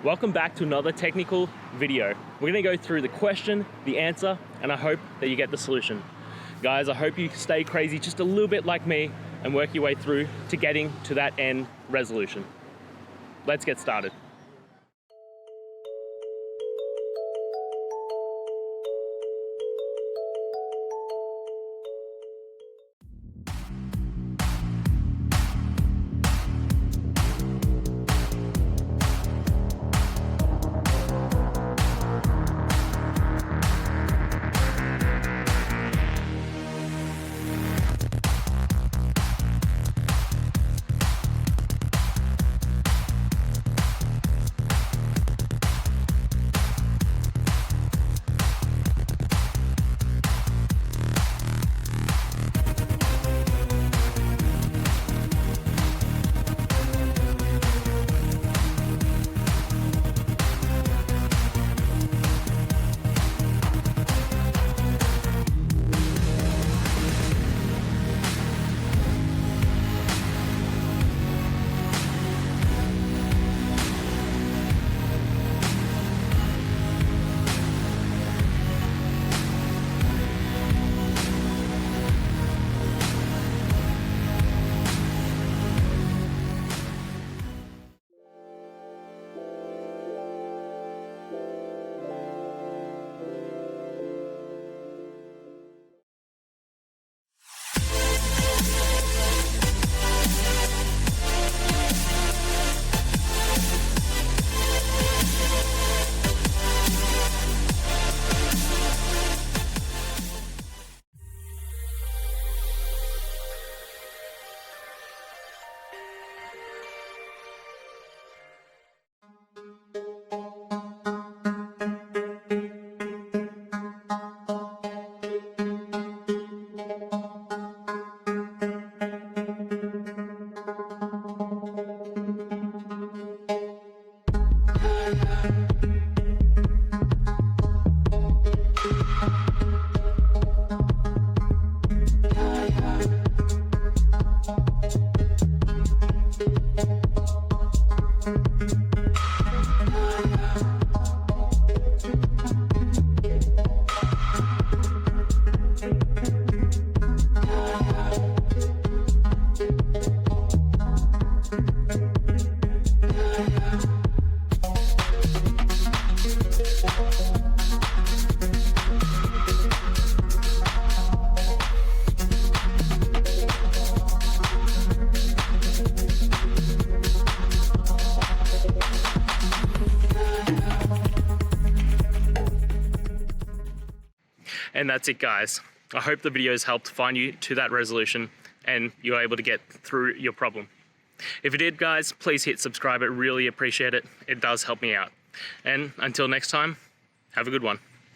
Welcome back to another technical video. We're gonna go through the question, the answer, and I hope that you get the solution. Guys, I hope you stay crazy just a little bit like me and work your way through to getting to that end resolution. Let's get started. And that's it, guys. I hope the video has helped find you to that resolution and you're able to get through your problem. If it did, guys, please hit subscribe. I really appreciate it. It does help me out. And until next time, have a good one.